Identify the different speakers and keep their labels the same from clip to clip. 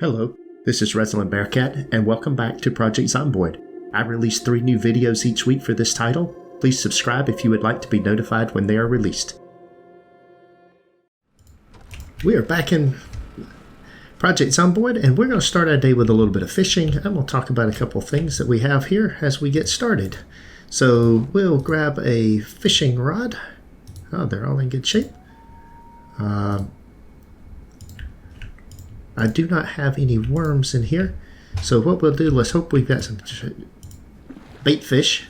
Speaker 1: Hello, this is ResilanBearcat, and welcome back to Project Zomboid. I release 3 new videos each week for this title. Please subscribe if you would like to be notified when they are released. We are back in Project Zomboid, and we're going to start our day with a little bit of fishing, and we'll talk about a couple of things that we have here as we get started. So we'll grab a fishing rod. Oh, they're all in good shape. I do not have any worms in here, so what we'll do, let's hope we've got some bait fish.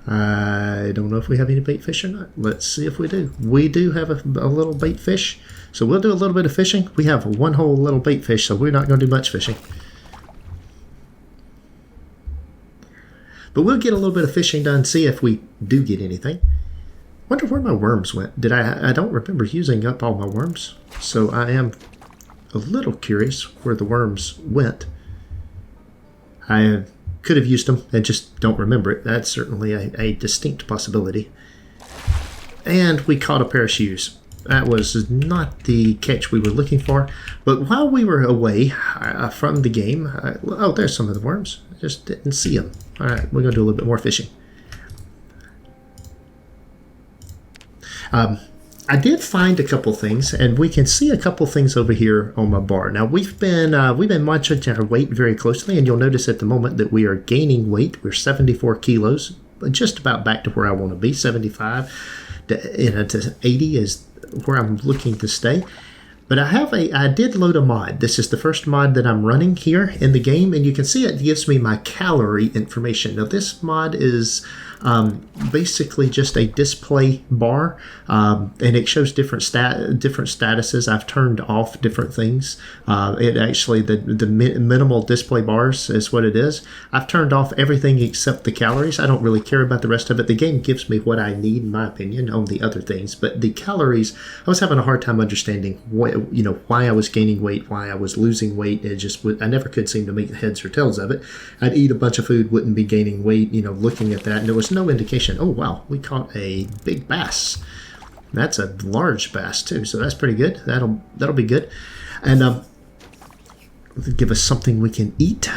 Speaker 1: I don't know if we have any bait fish or not. Let's see if we do. We do have a little bait fish, so we'll do a little bit of fishing. We have one whole little bait fish, so we're not going to do much fishing. But we'll get a little bit of fishing done, see if we do get anything. Wonder where my worms went. I don't remember using up all my worms, so I am a little curious where the worms went. I could have used them and just don't remember it. That's certainly a distinct possibility. And we caught a pair of shoes. That was not the catch we were looking for, but while we were away from the game, oh, there's some of the worms. I just didn't see them. All right, we're going to do a little bit more fishing. I did find a couple things, and we can see a couple things over here on my bar. Now we've been monitoring our weight very closely, and you'll notice at the moment that we are gaining weight. We're 74 kilos, just about back to where I want to be. 75 to 80 is where I'm looking to stay. But I did load a mod. This is the first mod that I'm running here in the game, and you can see it gives me my calorie information. Now this mod is basically just a display bar, and it shows different statuses. I've turned off different things. It actually, the minimal display bars is what it is. I've turned off everything except the calories. I don't really care about the rest of it. The game gives me what I need, in my opinion, on the other things. But the calories, I was having a hard time understanding why I was gaining weight, why I was losing weight. I never could seem to make heads or tails of it. I'd eat a bunch of food, wouldn't be gaining weight, looking at that, and there was no indication. Oh wow, we caught a big bass. That's a large bass too, so that's pretty good. That'll be good, and give us something we can eat.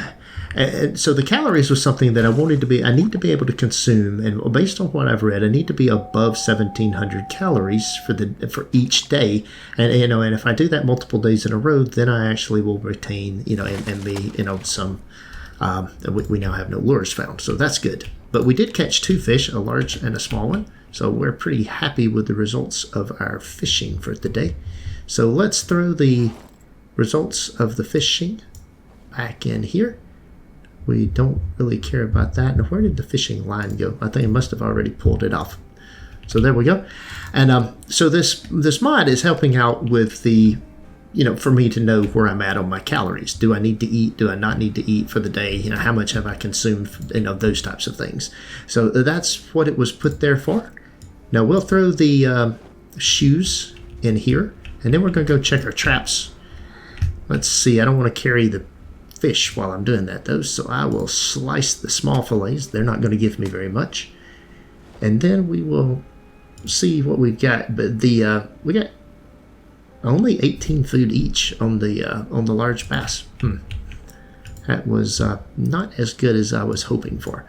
Speaker 1: And so the calories was something that I need to be able to consume, and based on what I've read, I need to be above 1,700 calories for each day, and if I do that multiple days in a row, then I actually will retain, and be, some. We now have no lures found, so that's good. But we did catch 2 fish, a large and a small one, so we're pretty happy with the results of our fishing for the day. So let's throw the results of the fishing back in here. We don't really care about that. Now, where did the fishing line go? I think I must have already pulled it off. So there we go. And so this mod is helping out with the, for me to know where I'm at on my calories. Do I need to eat? Do I not need to eat for the day? How much have I consumed? Those types of things. So that's what it was put there for. Now we'll throw the shoes in here, and then we're going to go check our traps. Let's see. I don't want to carry the fish while I'm doing that though, so I will slice the small fillets. They're not going to give me very much, and then we will see what we've got. But we got only 18 food each on the large bass. That was not as good as I was hoping for,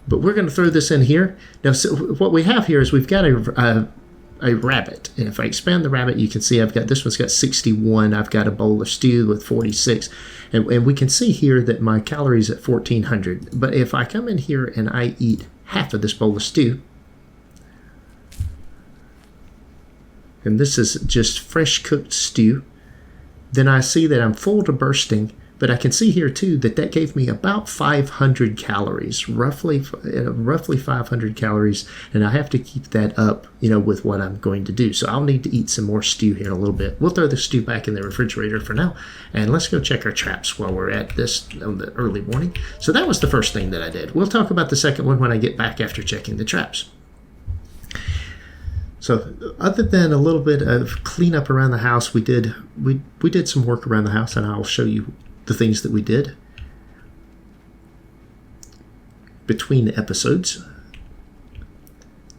Speaker 1: but we're going to throw this in here now. So what we have here is we've got a rabbit, and if I expand the rabbit, you can see I've got, this one's got 61. I've got a bowl of stew with 46, and we can see here that my calories at 1,400. But if I come in here and I eat half of this bowl of stew, and this is just fresh cooked stew, then I see that I'm full to bursting. But I can see here too that gave me about 500 calories, roughly 500 calories, and I have to keep that up, with what I'm going to do. So I'll need to eat some more stew here in a little bit. We'll throw the stew back in the refrigerator for now, and let's go check our traps while we're at this on the early morning. So that was the first thing that I did. We'll talk about the second one when I get back after checking the traps. So other than a little bit of cleanup around the house, we did some work around the house, and I'll show you the things that we did between the episodes.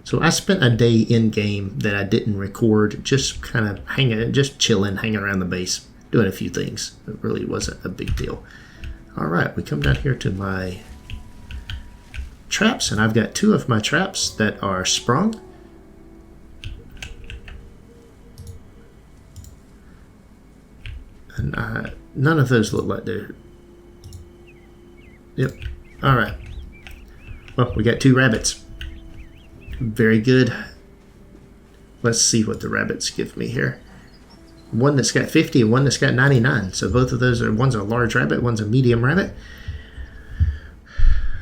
Speaker 1: So I spent a day in game that I didn't record, just kind of chilling, hanging around the base. doing a few things. It really wasn't a big deal. All right, we come down here to my traps, and I've got 2 of my traps that are sprung. And none of those look like they're... Yep. All right. Well, we got 2 rabbits. Very good. Let's see what the rabbits give me here. One that's got 50 and one that's got 99. So both of those are, one's a large rabbit, one's a medium rabbit.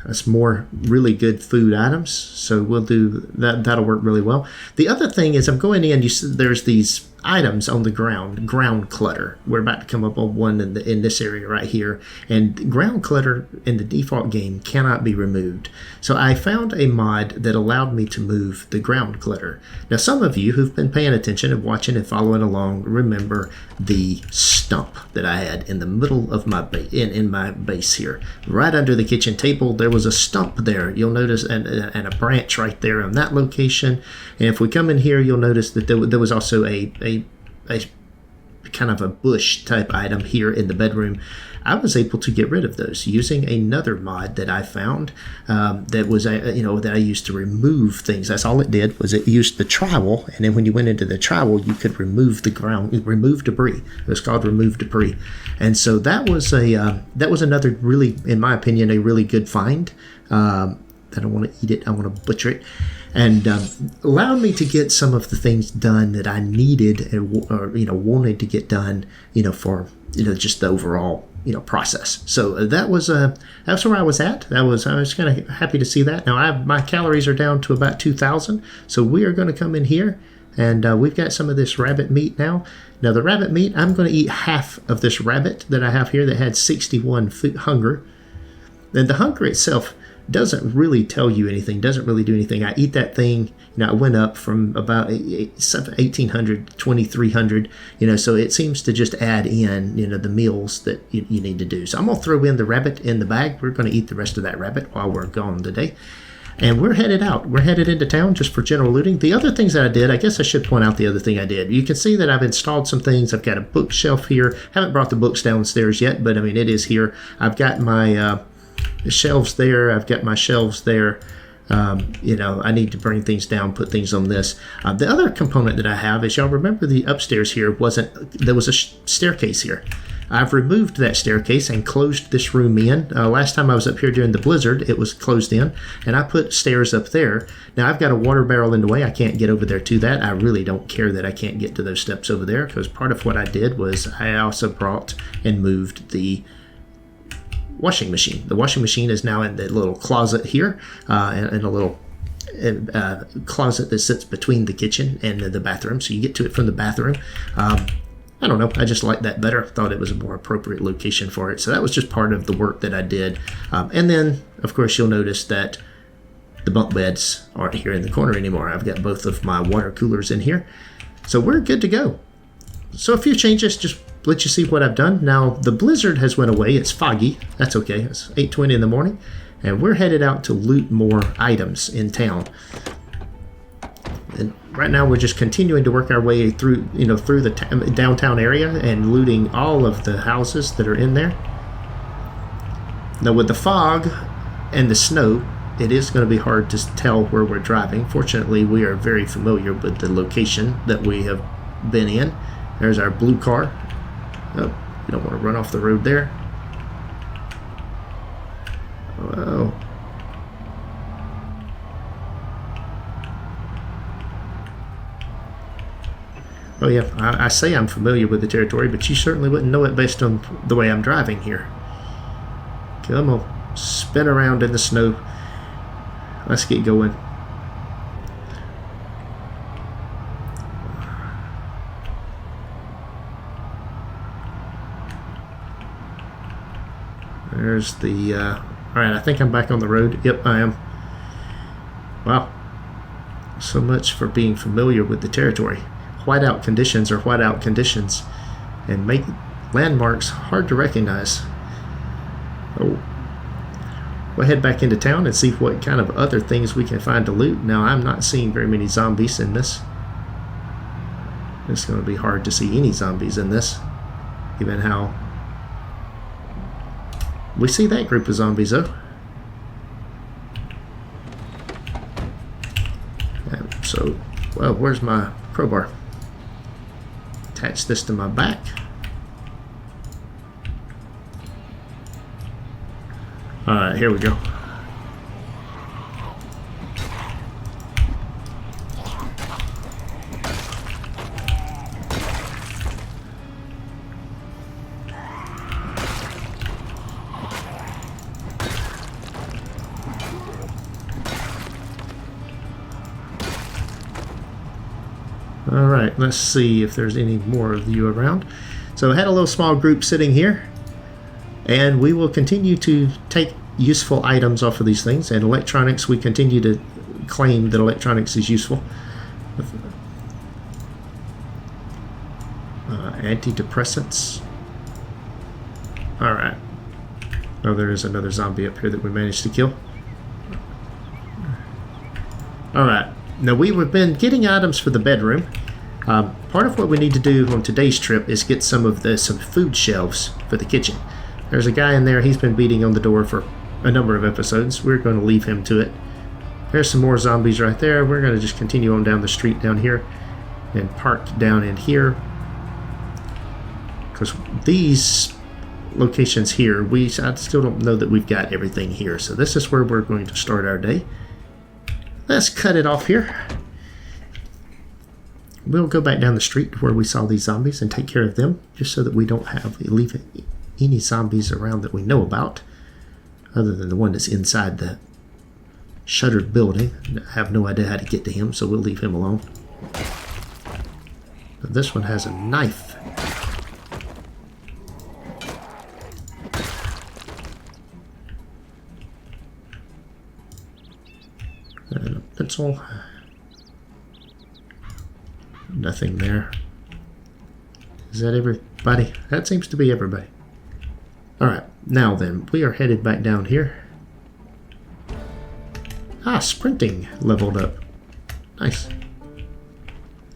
Speaker 1: That's more really good food items. So we'll do that. That'll work really well. The other thing is I'm going in, there's these items on the ground clutter. We're about to come up on one in this area right here, and ground clutter in the default game cannot be removed. So I found a mod that allowed me to move the ground clutter. Now some of you who've been paying attention and watching and following along remember the stump that I had in the middle of my in my base here, right under the kitchen table. There was a stump there, you'll notice, and a branch right there on that location. And if we come in here, you'll notice that there was also a kind of a bush type item here in the bedroom. I was able to get rid of those using another mod that I found that was that I used to remove things. That's all it did, was it used the trowel, and then when you went into the trowel, you could remove remove debris. It was called remove debris, and so that was another really, in my opinion, a really good find. I don't want to eat it. I want to butcher it. And allowed me to get some of the things done that I needed or wanted to get done, for just the overall process. So that's where I was at. I was kind of happy to see that. Now my calories are down to about 2,000. So we are going to come in here, and we've got some of this rabbit meat now. Now the rabbit meat, I'm going to eat half of this rabbit that I have here that had 61 hunger. And the hunger itself doesn't really tell you anything, doesn't really do anything. I eat that thing, I went up from about 1,800 to 2,300, so it seems to just add in, the meals that you need to do. So I'm going to throw in the rabbit in the bag. We're going to eat the rest of that rabbit while we're gone today. And we're headed out. We're headed into town just for general looting. The other things that I did, I guess I should point out the other thing I did. You can see that I've installed some things. I've got a bookshelf here. Haven't brought the books downstairs yet, but it is here. I've got my shelves there. I've got my shelves there. I need to bring things down, put things on this. The other component that I have is, y'all remember the upstairs here there was a staircase here. I've removed that staircase and closed this room in. Last time I was up here during the blizzard, it was closed in, and I put stairs up there. Now I've got a water barrel in the way. I can't get over there to that. I really don't care that I can't get to those steps over there, because part of what I did was I also brought and moved the washing machine. The washing machine is now in the little closet here, in a little closet that sits between the kitchen and the bathroom, so you get to it from the bathroom. I don't know, I just like that better. I thought it was a more appropriate location for it, so that was just part of the work that I did. And then of course you'll notice that the bunk beds aren't here in the corner anymore. I've got both of my water coolers in here, so we're good to go. So a few changes, just let you see what I've done. Now the blizzard has went away. It's foggy. That's okay. It's 8:20 in the morning, and we're headed out to loot more items in town. And right now we're just continuing to work our way through the downtown area and looting all of the houses that are in there. Now with the fog and the snow, it is going to be hard to tell where we're driving. Fortunately, we are very familiar with the location that we have been in. There's our blue car. Oh, you don't want to run off the road there. Oh. Oh yeah, I say I'm familiar with the territory, but you certainly wouldn't know it based on the way I'm driving here. Okay, I'm going to spin around in the snow. Let's get going. There's the, alright, I think I'm back on the road. Yep, I am. Wow. So much for being familiar with the territory. Whiteout conditions are whiteout conditions, and make landmarks hard to recognize. Oh. We'll head back into town and see what kind of other things we can find to loot. Now, I'm not seeing very many zombies in this. It's going to be hard to see any zombies in this. given how we see that group of zombies though. So, well, where's my crowbar? Attach this to my back. Alright, here we go. Alright, let's see if there's any more of you around. So I had a little small group sitting here, and we will continue to take useful items off of these things. And electronics, we continue to claim that electronics is useful. Antidepressants. Alright. Oh, there is another zombie up here that we managed to kill. Alright. Now, we've been getting items for the bedroom. Part of what we need to do on today's trip is get some food shelves for the kitchen. There's a guy in there. He's been beating on the door for a number of episodes. We're going to leave him to it. There's some more zombies right there. We're going to just continue on down the street down here and park down in here. Because these locations here, I still don't know that we've got everything here. So this is where we're going to start our day. Let's cut it off here. We'll go back down the street where we saw these zombies and take care of them, just so that we don't leave any zombies around that we know about, other than the one that's inside the shuttered building. I have no idea how to get to him, so we'll leave him alone. But this one has a knife. And a pencil. Nothing there. Is that everybody? That seems to be everybody. Alright, now then, we are headed back down here. Sprinting leveled up. Nice.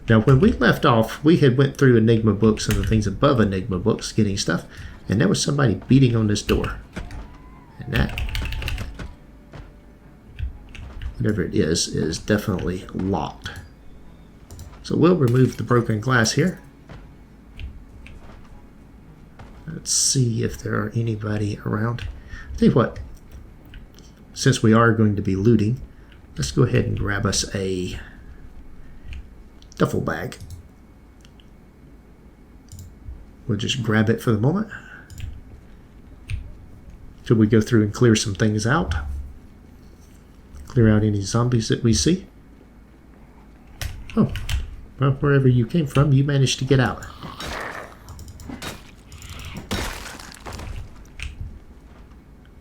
Speaker 1: Now, when we left off, we had went through Enigma books and the things above Enigma books getting stuff, and there was somebody beating on this door. And that, whatever it is definitely locked. So we'll remove the broken glass here. Let's see if there are anybody around. I'll tell you what, since we are going to be looting, let's go ahead and grab us a duffel bag. We'll just grab it for the moment till we go through and clear some things out. Clear out any zombies that we see. Oh. Well, wherever you came from, you managed to get out.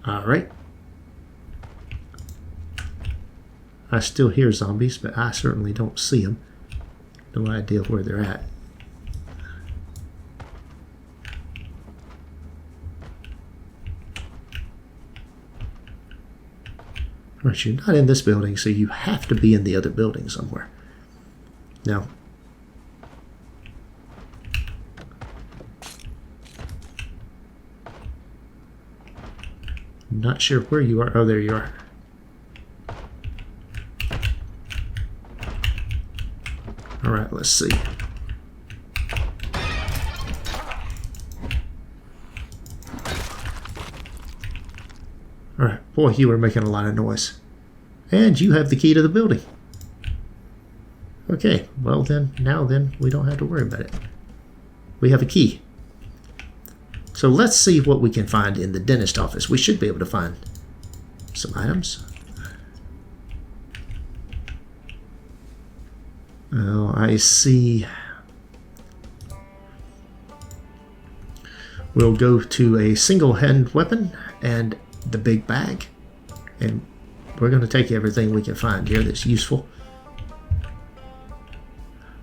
Speaker 1: Alright. I still hear zombies, but I certainly don't see them. No idea where they're at. Of course, you're not in this building, so you have to be in the other building somewhere. Now, I'm not sure where you are. Oh, there you are. All right, let's see. All right, boy, you were making a lot of noise. And you have the key to the building. Okay, well then, now then, we don't have to worry about it. We have a key. So let's see what we can find in the dentist office. We should be able to find some items. Oh, I see. We'll go to a single-hand weapon and the big bag. And we're going to take everything we can find here that's useful.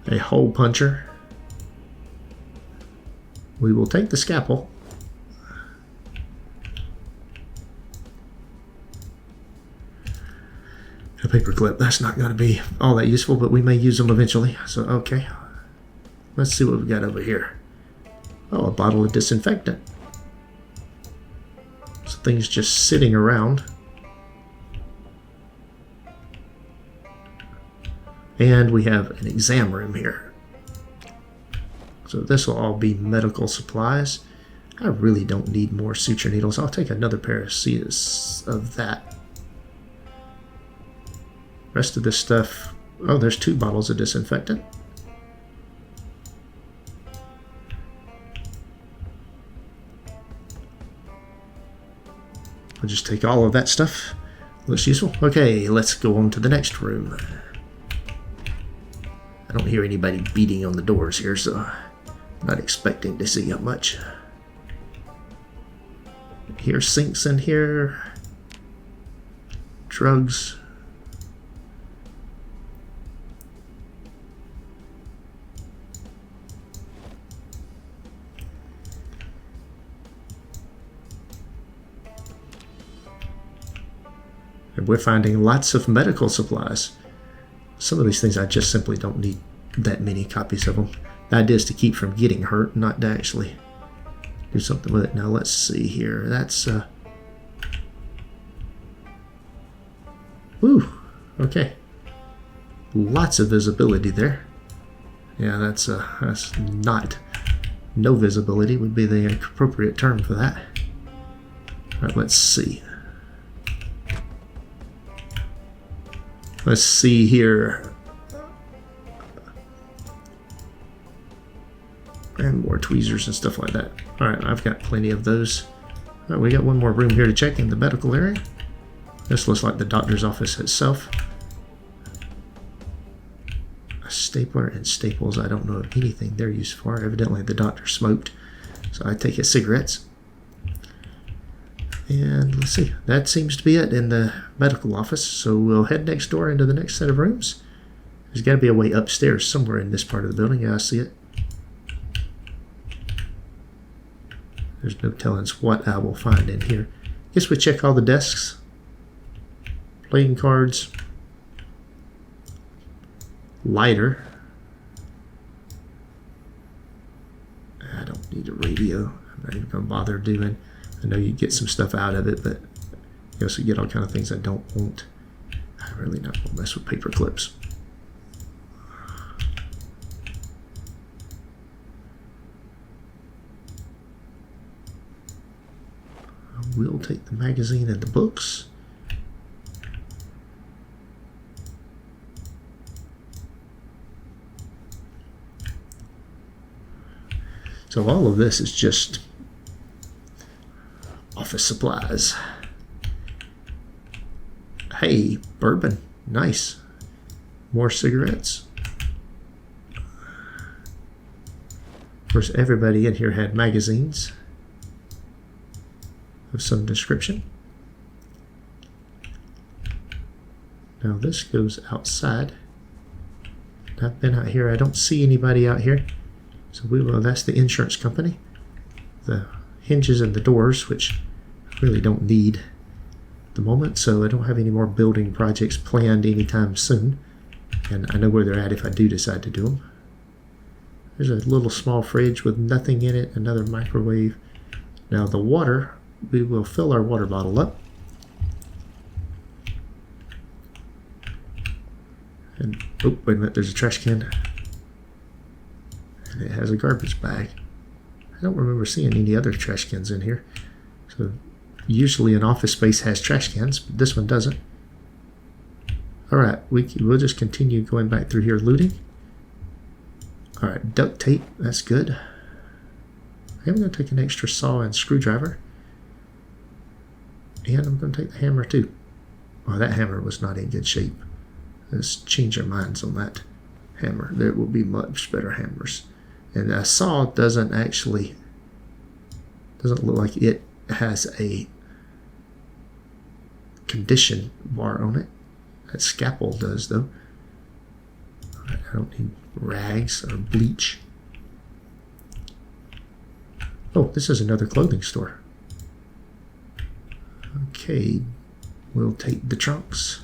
Speaker 1: A hole puncher. We will take the scalpel. A paper clip. That's not going to be all that useful, but we may use them eventually. So, okay. Let's see what we got over here. Oh, a bottle of disinfectant. So things just sitting around. And we have an exam room here. So this will all be medical supplies. I really don't need more suture needles. I'll take another pair of that. Rest of this stuff. Oh, there's 2 bottles of disinfectant. I'll just take all of that stuff. Looks useful. Okay, let's go on to the next room. I don't hear anybody beating on the doors here, so I'm not expecting to see much. Here's sinks in here. Drugs. And we're finding lots of medical supplies. Some of these things I just simply don't need that many copies of them. The idea is to keep from getting hurt, not to actually do something with it. Now let's see here. That's woo, okay. Lots of visibility there. Yeah, that's not, no visibility would be the appropriate term for that. Alright, let's see. Let's see here. And more tweezers and stuff like that. Alright, I've got plenty of those. Alright, we got one more room here to check in the medical area. This looks like the doctor's office itself. A stapler and staples. I don't know of anything they're used for. Evidently the doctor smoked. So I take it cigarettes. And let's see, that seems to be it in the medical office. So we'll head next door into the next set of rooms. There's got to be a way upstairs somewhere in this part of the building. Yeah, I see it. There's no telling what I will find in here. Guess we check all the desks. Playing cards. Lighter. I don't need a radio. I'm not even going to bother doing. I know you get some stuff out of it, but you also get all kind of things I don't want. I'm really not going to mess with paper clips. I will take the magazine and the books. So all of this is just office supplies. Hey, bourbon. Nice. More cigarettes. Of course, everybody in here had magazines of some description. Now this goes outside. I've been out here. I don't see anybody out here. So we will. That's the insurance company. The hinges and the doors, which I really don't need at the moment, so I don't have any more building projects planned anytime soon, and I know where they're at if I do decide to do them. There's a little small fridge with nothing in it, another microwave. Now the water, we will fill our water bottle up, and oh, wait a minute, there's a trash can, and it has a garbage bag. I don't remember seeing any other trash cans in here. So usually an office space has trash cans, but this one doesn't. Alright, we'll just continue going back through here looting. Alright, duct tape, that's good. I'm going to take an extra saw and screwdriver. And I'm going to take the hammer too. Oh, that hammer was not in good shape. Let's change our minds on that hammer. There will be much better hammers. And a saw doesn't look like it has a condition bar on it. That scalpel does though. I don't need rags or bleach. Oh, this is another clothing store. Okay, we'll take the trunks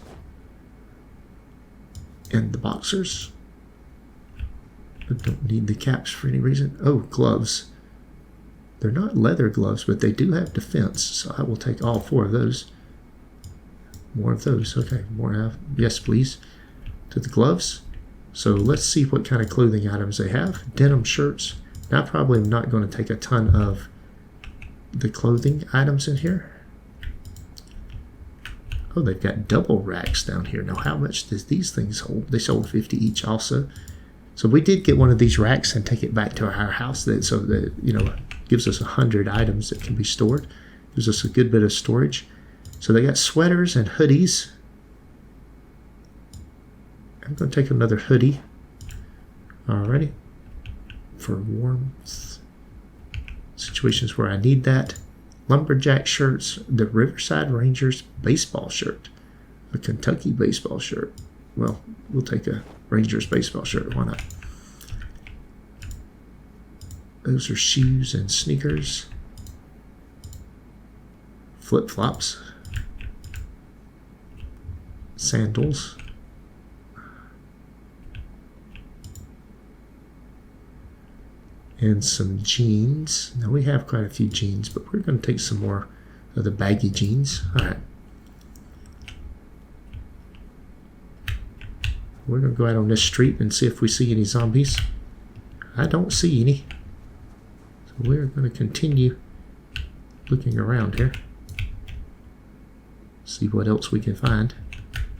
Speaker 1: and the boxers. I don't need the caps for any reason. Oh, gloves. They're not leather gloves, but they do have defense, so I will take all 4 of those. More of those. Okay, more. Yes, please. To the gloves. So let's see what kind of clothing items they have. Denim shirts. Now, I probably am not going to take a ton of the clothing items in here. Oh, they've got double racks down here. Now, how much does these things hold? They sold 50 each also. So we did get one of these racks and take it back to our house. So that, you know, gives us 100 items that can be stored. Gives us a good bit of storage. So they got sweaters and hoodies. I'm going to take another hoodie. Alrighty. For warmth situations where I need that. Lumberjack shirts. The Riverside Rangers baseball shirt. A Kentucky baseball shirt. Well, we'll take a Rangers baseball shirt. Why not? Those are shoes and sneakers. Flip-flops. Sandals. And some jeans. Now we have quite a few jeans, but we're going to take some more of the baggy jeans. All right. We're going to go out on this street and see if we see any zombies. I don't see any. So we're going to continue looking around here. See what else we can find.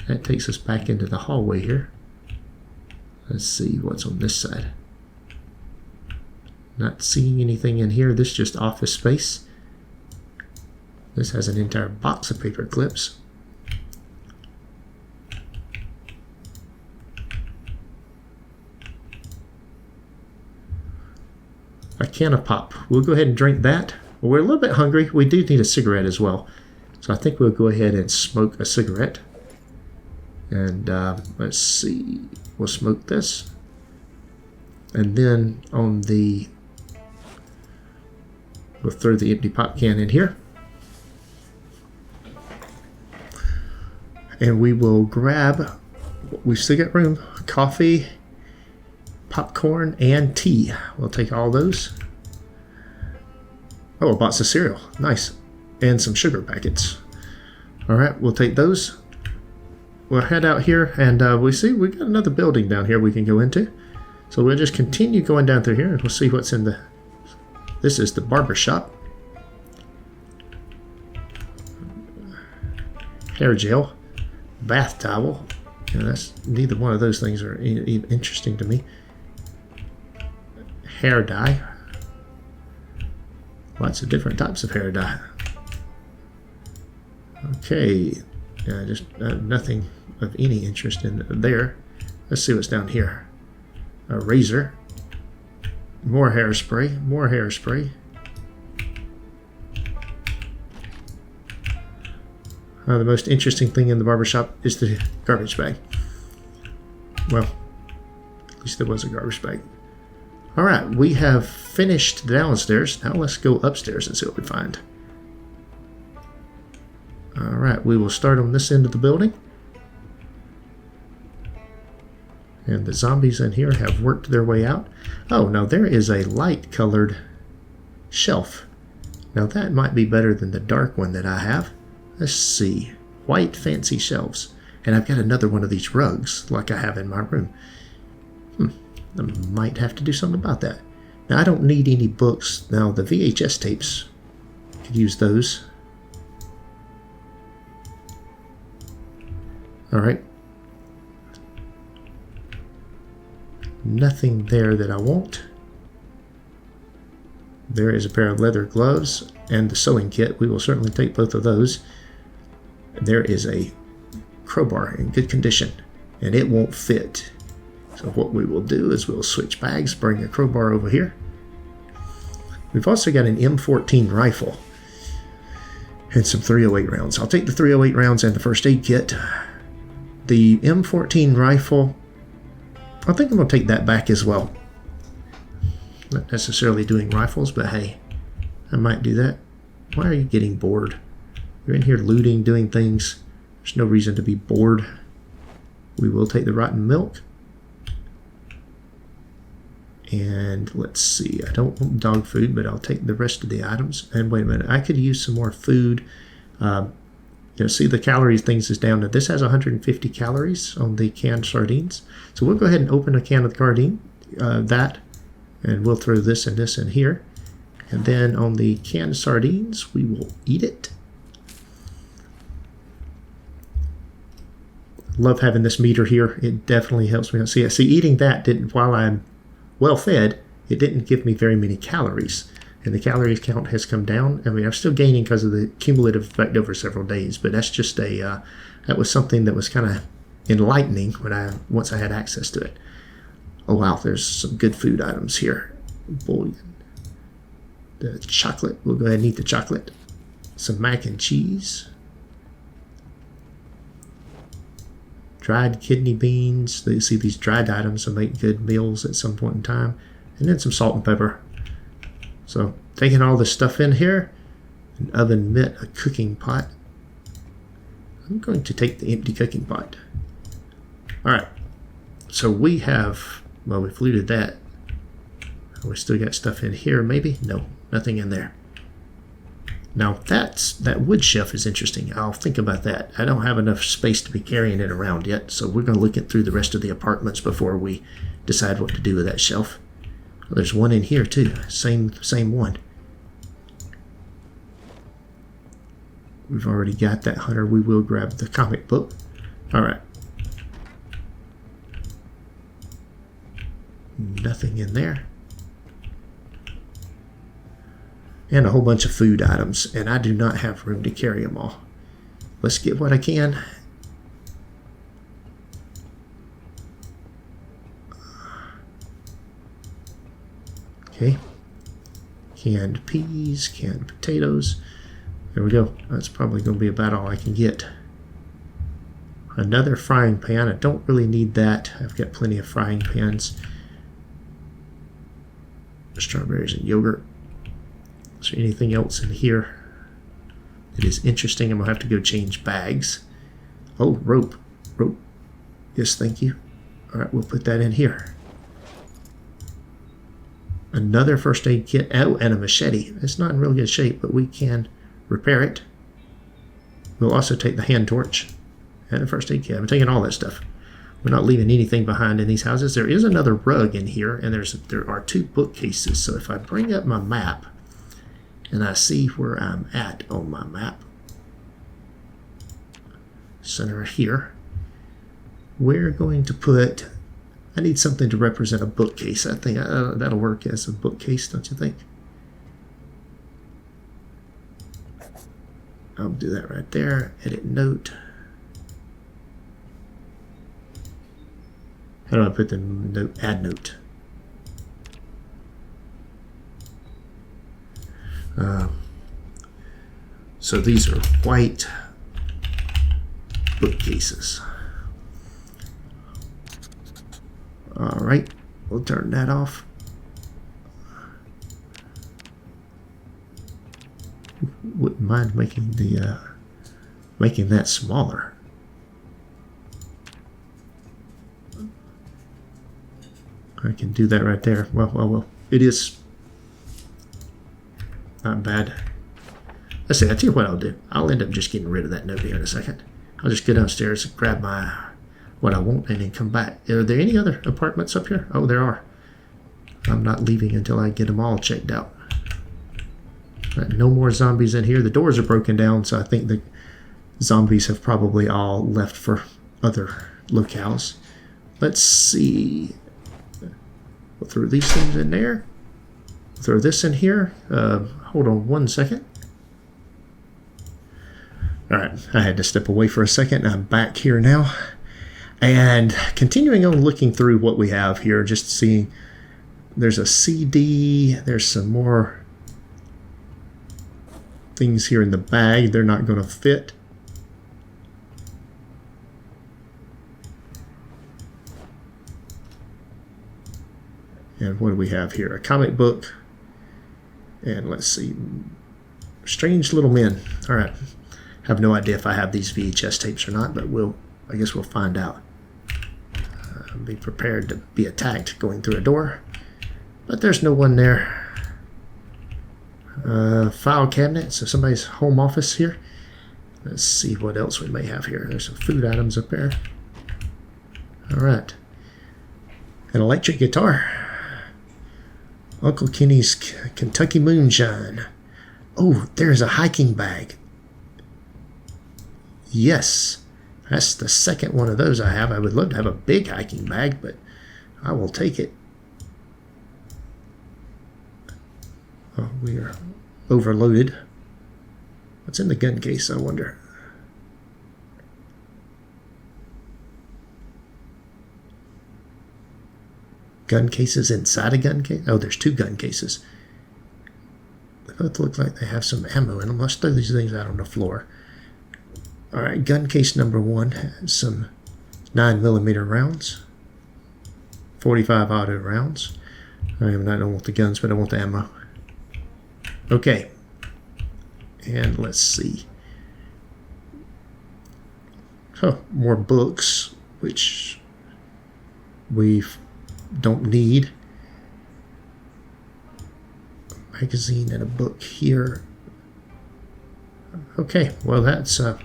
Speaker 1: That takes us back into the hallway here. Let's see what's on this side. Not seeing anything in here. This is just office space. This has an entire box of paper clips. A can of pop. We'll go ahead and drink that. We're a little bit hungry. We do need a cigarette as well. So I think we'll go ahead and smoke a cigarette. And let's see. We'll smoke this. And then on the... We'll throw the empty pop can in here. And we will grab... We've still got room. Coffee, popcorn, and tea. We'll take all those. Oh, a box of cereal. Nice. And some sugar packets. Alright, we'll take those. We'll head out here and we see we got another building down here we can go into. So we'll just continue going down through here and we'll see what's in the... This is the barber shop. Hair gel. Bath towel. Yeah, that's neither one of those things are interesting to me. Hair dye. Lots of different types of hair dye. Okay, just nothing of any interest in there. Let's see what's down here. A razor. More hairspray. More hairspray. The most interesting thing in the barbershop is the garbage bag. Well, at least there was a garbage bag. Alright, we have finished downstairs. Now let's go upstairs and see what we find. Alright, we will start on this end of the building. And the zombies in here have worked their way out. Oh, now there is a light colored shelf. Now that might be better than the dark one that I have. Let's see. White fancy shelves. And I've got another one of these rugs like I have in my room. I might have to do something about that. Now I don't need any books. Now the VHS tapes, could use those. Alright. Nothing there that I want. There is a pair of leather gloves and the sewing kit. We will certainly take both of those. There is a crowbar in good condition and it won't fit. So what we will do is we'll switch bags, bring a crowbar over here. We've also got an M14 rifle and some 308 rounds. I'll take the 308 rounds and the first aid kit. The M14 rifle, I think I'm going to take that back as well. Not necessarily doing rifles, but hey, I might do that. Why are you getting bored? You're in here looting, doing things. There's no reason to be bored. We will take the rotten milk. And let's see, I don't want dog food, but I'll take the rest of the items. And wait a minute, I could use some more food. See the calories things is down. Now this has 150 calories on the canned sardines. So we'll go ahead and open a can of sardine, and we'll throw this and this in here. And then on the canned sardines, we will eat it. Love having this meter here. It definitely helps me. See, eating that didn't, while I'm well fed, it didn't give me very many calories. And the calories count has come down. I mean, I'm still gaining because of the cumulative effect over several days, but that's just that was something that was kind of enlightening once I had access to it. Oh wow, there's some good food items here. Bouillon. The chocolate, we'll go ahead and eat the chocolate. Some mac and cheese. Dried kidney beans. You see these dried items will make good meals at some point in time. And then some salt and pepper. So taking all this stuff in here, an oven mitt, a cooking pot. I'm going to take the empty cooking pot. All right, so we have, well, we've looted that. We still got stuff in here, maybe? No, nothing in there. Now that wood shelf is interesting. I'll think about that. I don't have enough space to be carrying it around yet, so we're going to look it through the rest of the apartments before we decide what to do with that shelf. Well, there's one in here too. Same one. We've already got that hunter. We will grab the comic book. All right. Nothing in there. And a whole bunch of food items, and I do not have room to carry them all. Let's get what I can. Okay. Canned peas, canned potatoes. There we go. That's probably going to be about all I can get. Another frying pan. I don't really need that. I've got plenty of frying pans. Strawberries and yogurt. Is there anything else in here that is interesting? I'm going to have to go change bags. Oh, rope. Rope. Yes, thank you. All right, we'll put that in here. Another first aid kit. Oh, and a machete. It's not in real good shape, but we can repair it. We'll also take the hand torch and a first aid kit. I'm taking all that stuff. We're not leaving anything behind in these houses. There is another rug in here, and there are 2 bookcases. So if I bring up my map and I see where I'm at on my map, center here, we're going to put, I need something to represent a bookcase. I think that'll work as a bookcase, don't you think? I'll do that right there. Edit note. How do I put the note? Add note. So these are white bookcases. All right, we'll turn that off. Wouldn't mind making that smaller. I can do that right there. Well. It is not bad. Let's see. I tell you what I'll do. I'll end up just getting rid of that note here in a second. I'll just go downstairs and grab what I want and then come back. Are there any other apartments up here? Oh, there are. I'm not leaving until I get them all checked out. Right, no more zombies in here. The doors are broken down, so I think the zombies have probably all left for other locales. Let's see. We'll throw these things in there. Throw this in here. Hold on one second. All right, I had to step away for a second. I'm back here now. And continuing on looking through what we have here, just seeing there's a CD, there's some more things here in the bag. They're not going to fit. And what do we have here? A comic book. And let's see. Strange Little Men. All right. Have no idea if I have these VHS tapes or not, but I guess we'll find out. Be prepared to be attacked going through a door. But there's no one there. File cabinet, so somebody's home office here. Let's see what else we may have here. There's some food items up there. Alright. An electric guitar. Uncle Kenny's Kentucky Moonshine. Oh, there's a hiking bag. Yes. That's the second one of those I have. I would love to have a big hiking bag, but I will take it. Oh, we are overloaded. What's in the gun case, I wonder? Gun cases inside a gun case? Oh, there's 2 gun cases. They both look like they have some ammo in them. Let's throw these things out on the floor. Alright, gun case number 1 has some 9mm rounds. 45 auto rounds. I don't want the guns, but I want the ammo. Okay. And let's see. Oh, more books, which we don't need. A magazine and a book here. Okay, well that's the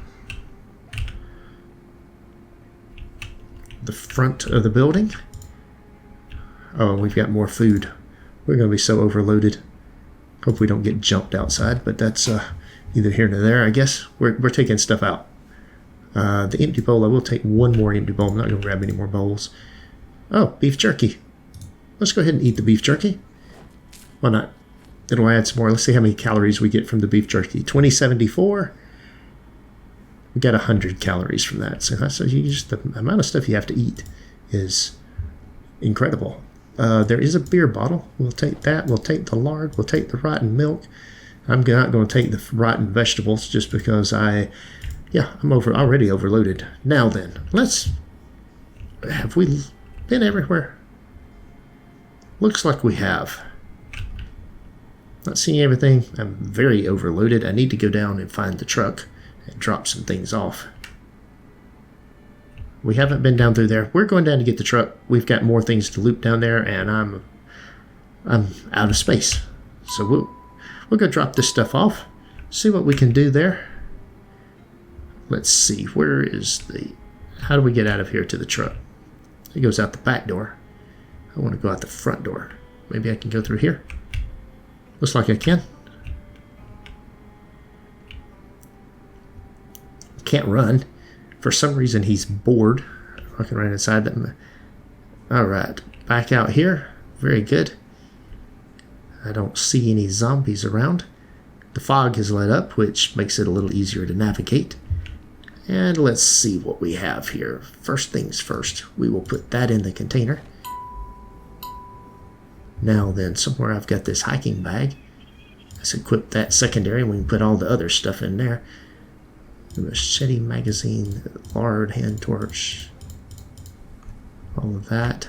Speaker 1: front of the building. Oh, we've got more food. We're going to be so overloaded. Hope we don't get jumped outside, but that's neither here nor there, I guess. We're taking stuff out. The empty bowl, I will take one more empty bowl. I'm not going to grab any more bowls. Oh, beef jerky. Let's go ahead and eat the beef jerky. Why not? It'll add some more. Let's see how many calories we get from the beef jerky. 2074. We got 100 calories from that. So that's just the amount of stuff you have to eat is incredible. There is a beer bottle. We'll take that. We'll take the lard. We'll take the rotten milk. I'm not going to take the rotten vegetables just because I'm already overloaded. Now then, have we been everywhere? Looks like we have. Not seeing everything. I'm very overloaded. I need to go down and find the truck and drop some things off. We haven't been down through there. We're going down to get the truck. We've got more things to loot down there, and I'm out of space. So we'll go drop this stuff off. See what we can do there. Let's see. Where is how do we get out of here to the truck? It goes out the back door. I want to go out the front door. Maybe I can go through here. Looks like I can. Can't run. For some reason, he's bored. Walking right inside them. Alright, back out here. Very good. I don't see any zombies around. The fog has let up, which makes it a little easier to navigate. And let's see what we have here. First things first, we will put that in the container. Now then, somewhere I've got this hiking bag. Let's equip that secondary, and we can put all the other stuff in there. The machete, magazine, lard, hand torch, all of that.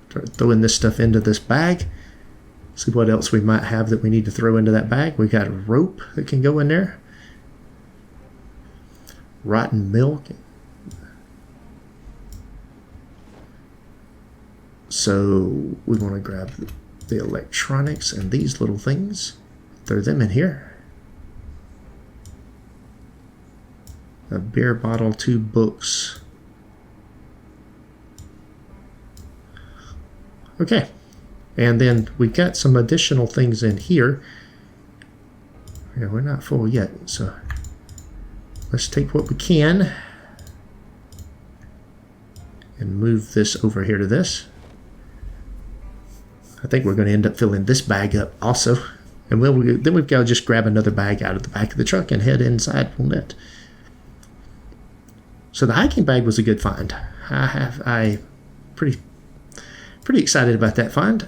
Speaker 1: Start throwing this stuff into this bag. See what else we might have that we need to throw into that bag. We've got a rope that can go in there. Rotten milk. So we want to grab the electronics and these little things. Throw them in here. A beer bottle, 2 books. Okay. And then we've got some additional things in here. Yeah, we're not full yet, so let's take what we can and move this over here to this. I think we're going to end up filling this bag up also. And then we've got to just grab another bag out of the back of the truck and head inside on that. So the hiking bag was a good find. I pretty excited about that find.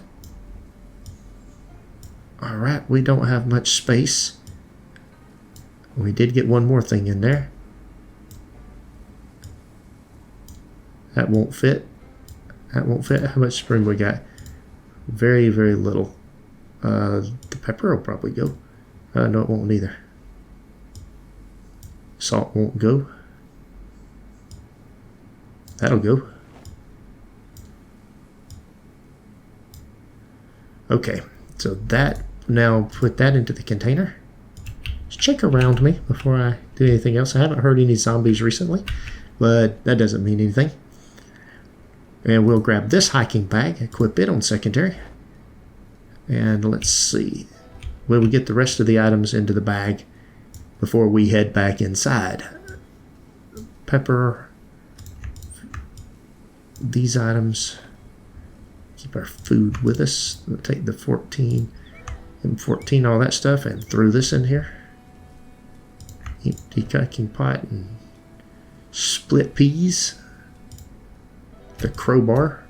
Speaker 1: All right, we don't have much space. We did get one more thing in there. That won't fit. That won't fit. How much room we got? Very, very little. The pepper will probably go. No, it won't either. Salt won't go. That'll go. Okay, so that, now put that into the container. Just check around me before I do anything else. I haven't heard any zombies recently, but that doesn't mean anything. And we'll grab this hiking bag, equip it on secondary. And let's see. Will we get the rest of the items into the bag before we head back inside? Pepper. These items. Keep our food with us. We'll take the 14 and 14, all that stuff, and throw this in here. Empty cooking pot and split peas. The crowbar.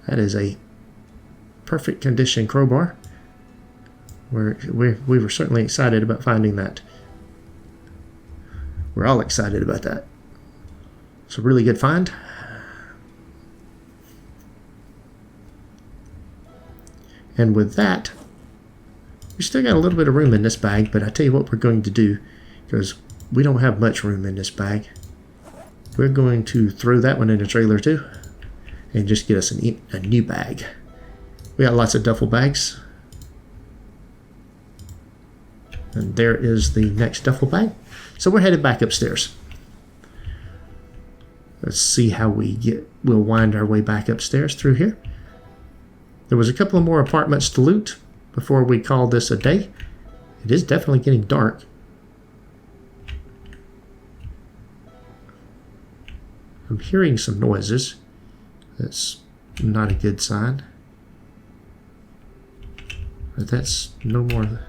Speaker 1: That is a perfect condition crowbar. We were certainly excited about finding that. We're all excited about that. It's a really good find. And with that, we still got a little bit of room in this bag, but I tell you what we're going to do, because we don't have much room in this bag. We're going to throw that one in the trailer too, and just get us a new bag. We got lots of duffel bags. And there is the next duffel bag. So we're headed back upstairs. Let's see how we'll wind our way back upstairs through here. There was a couple of more apartments to loot before we call this a day. It is definitely getting dark. I'm hearing some noises. That's not a good sign. But that's no more.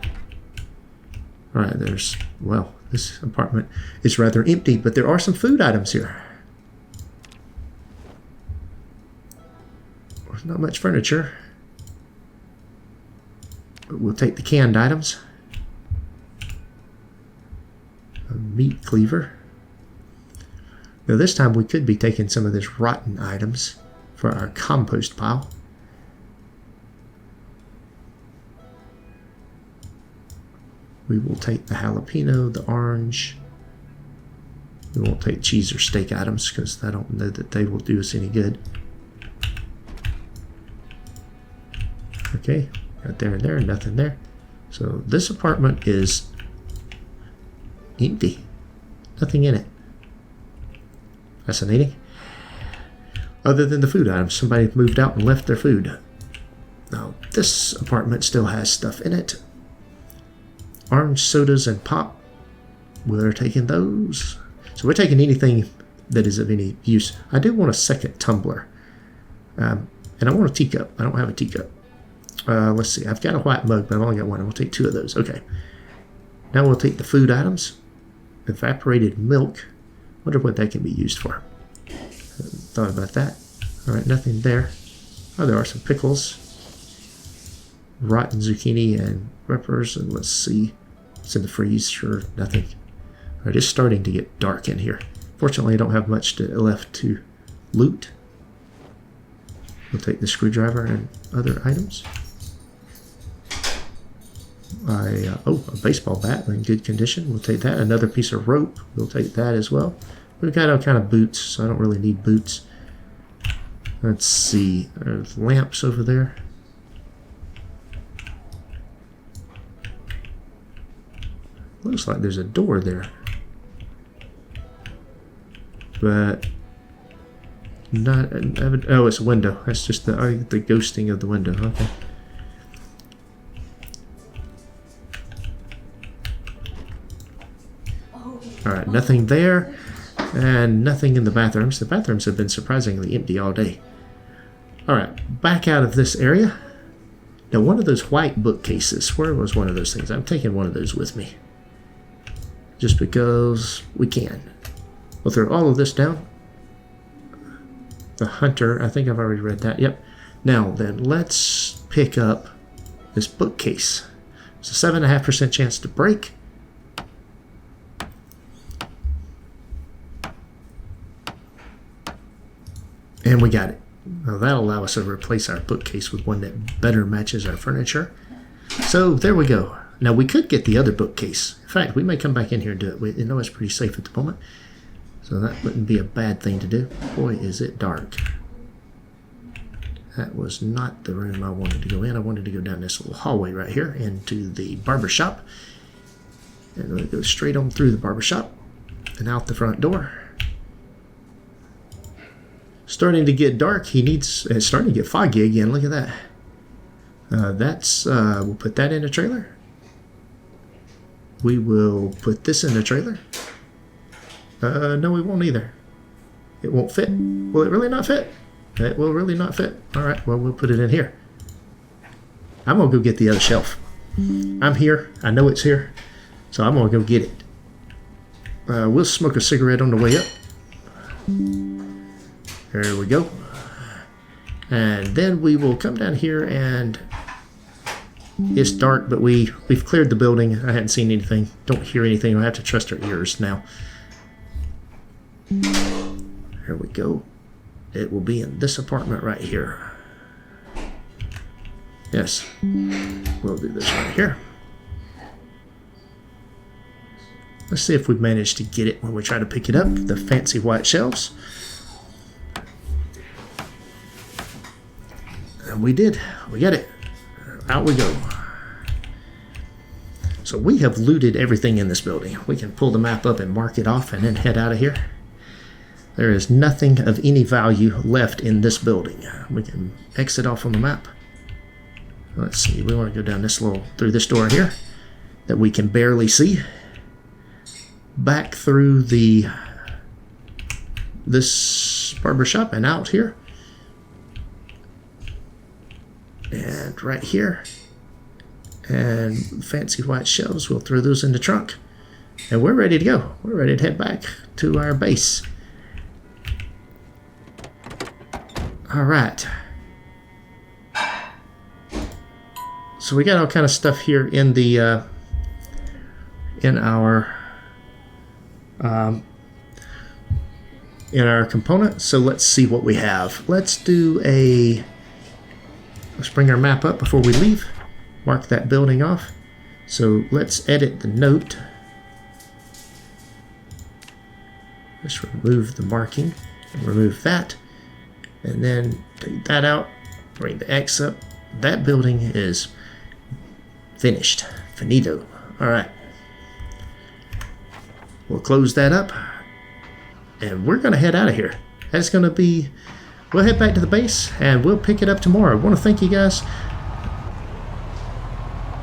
Speaker 1: Alright, well, this apartment is rather empty, but there are some food items here. There's not much furniture. But we'll take the canned items. A meat cleaver. Now this time we could be taking some of this rotten items for our compost pile. We will take the jalapeno, the orange. We won't take cheese or steak items because I don't know that they will do us any good. Okay, got there and there, nothing there. So this apartment is empty. Nothing in it. Fascinating. Other than the food items, somebody moved out and left their food. Now, this apartment still has stuff in it. Orange sodas and pop. We're taking those. So we're taking anything that is of any use. I do want a second tumbler. And I want a teacup. I don't have a teacup. Let's see. I've got a white mug, but I've only got one. I'll take 2 of those. Okay. Now we'll take the food items. Evaporated milk. Wonder what that can be used for. Thought about that. Alright, nothing there. Oh, there are some pickles. Rotten zucchini and peppers. And let's see. It's in the freeze. Sure, nothing. Alright, it's starting to get dark in here. Fortunately, I don't have much left to loot. We'll take the screwdriver and other items. A baseball bat in good condition. We'll take that. Another piece of rope. We'll take that as well. We've got all kind of boots, so I don't really need boots. Let's see. There's lamps over there. Looks like there's a door there. But not. Oh, it's a window. That's just the ghosting of the window. Okay. Alright, nothing there, and nothing in the bathrooms. The bathrooms have been surprisingly empty all day. Alright, back out of this area. Now, one of those white bookcases, where was one of those things? I'm taking one of those with me. Just because we can. We'll throw all of this down. The Hunter, I think I've already read that. Yep. Now then, let's pick up this bookcase. It's a 7.5% chance to break. And we got it. Now that'll allow us to replace our bookcase with one that better matches our furniture. So there we go. Now we could get the other bookcase. In fact, we may come back in here and do it. We know it's pretty safe at the moment. So that wouldn't be a bad thing to do. Boy, is it dark. That was not the room I wanted to go in. I wanted to go down this little hallway right here into the barber shop. And we'll go straight on through the barber shop and out the front door. Starting to get dark. It's starting to get foggy again. Look at that. We'll put that in the trailer. We will put this in the trailer. No, we won't either. It won't fit. Will it really not fit? It will really not fit. All right, well, we'll put it in here. I'm going to go get the other shelf. I'm here. I know it's here. So I'm going to go get it. We'll smoke a cigarette on the way up. There we go. And then we will come down here, and it's dark, but we've cleared the building. I hadn't seen anything. Don't hear anything. I have to trust our ears now. There we go. It will be in this apartment right here. Yes. We'll do this right here. Let's see if we manage to get it when we try to pick it up. The fancy white shelves. And we did. We got it. Out we go. So we have looted everything in this building. We can pull the map up and mark it off and then head out of here. There is nothing of any value left in this building. We can exit off on the map. Let's see. We want to go down through this door here that we can barely see. Back through this barber shop and out here. And right here. And fancy white shelves. We'll throw those in the trunk. And we're ready to go. We're ready to head back to our base. All right. So we got all kind of stuff here in the in our component. So let's see what we have. Let's bring our map up before we leave. Mark that building off. So let's edit the note. Let's remove the marking and remove that. And then take that out, bring the X up. That building is finished. Finito. All right. We'll close that up. And we're going to head out of here. That's going to be... We'll head back to the base, and we'll pick it up tomorrow. I want to thank you guys.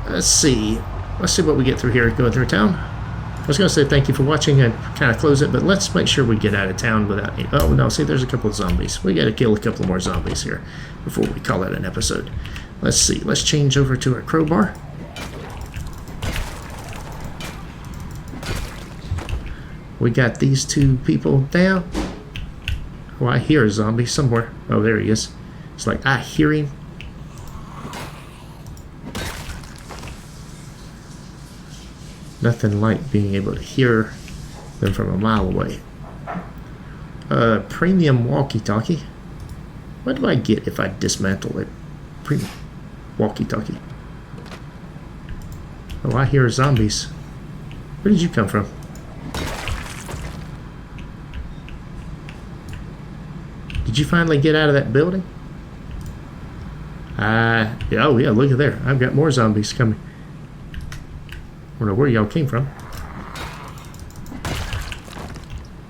Speaker 1: Let's see. Let's see what we get through here going through town. I was going to say thank you for watching and kind of close it, but let's make sure we get out of town without... Oh, no, see, there's a couple of zombies. We got to kill a couple more zombies here before we call it an episode. Let's see. Let's change over to our crowbar. We got these two people down. Oh, I hear a zombie somewhere. Oh, there he is. It's like I hear him. Nothing like being able to hear them from a mile away. Premium walkie-talkie. What do I get if I dismantle it? Premium walkie-talkie. Oh, I hear zombies. Where did you come from? Did you finally get out of that building? Oh yeah, look at there. I've got more zombies coming. I don't know where y'all came from.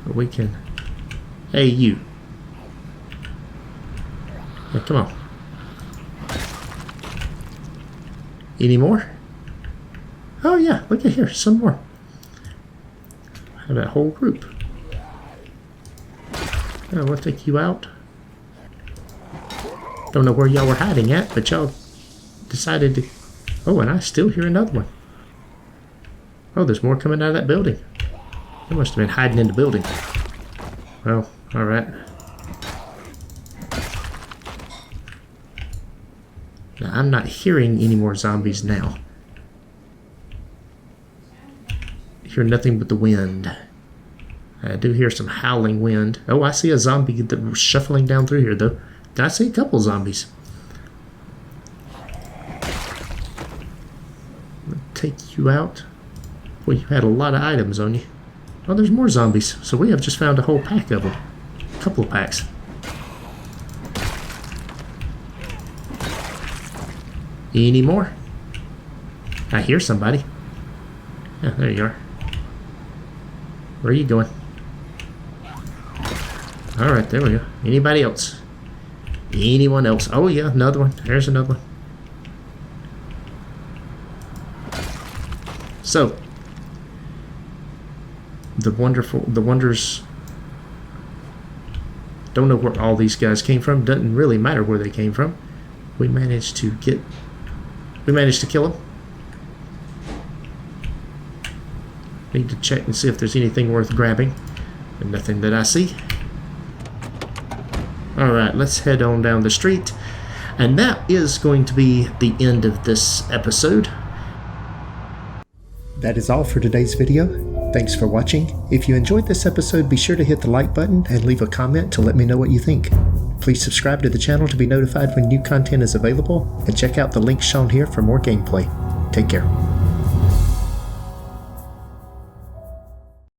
Speaker 1: But we can... Hey, you. Now, come on. Any more? Oh yeah, look at here, some more. I have that whole group. We'll take you out. Don't know where y'all were hiding at, but y'all decided to... Oh, and I still hear another one. Oh, there's more coming out of that building. They must have been hiding in the building. Well, alright. Now, I'm not hearing any more zombies now. I hear nothing but the wind. I do hear some howling wind. Oh, I see a zombie that was shuffling down through here, though. I see a couple zombies. I'll take you out. Well, you had a lot of items on you. Oh, there's more zombies. So we have just found a whole pack of them. A couple of packs. Any more? I hear somebody. Yeah, there you are. Where are you going? Alright, there we go. Anybody else? Anyone else? Oh yeah, another one. There's another one. So, the wonders. Don't know where all these guys came from. Doesn't really matter where they came from. We managed to kill them. Need to check and see if there's anything worth grabbing. But nothing that I see. Alright, let's head on down the street. And that is going to be the end of this episode. That is all for today's video. Thanks for watching. If you enjoyed this episode, be sure to hit the like button and leave a comment to let me know what you think. Please subscribe to the channel to be notified when new content is available, and check out the links shown here for more gameplay. Take care.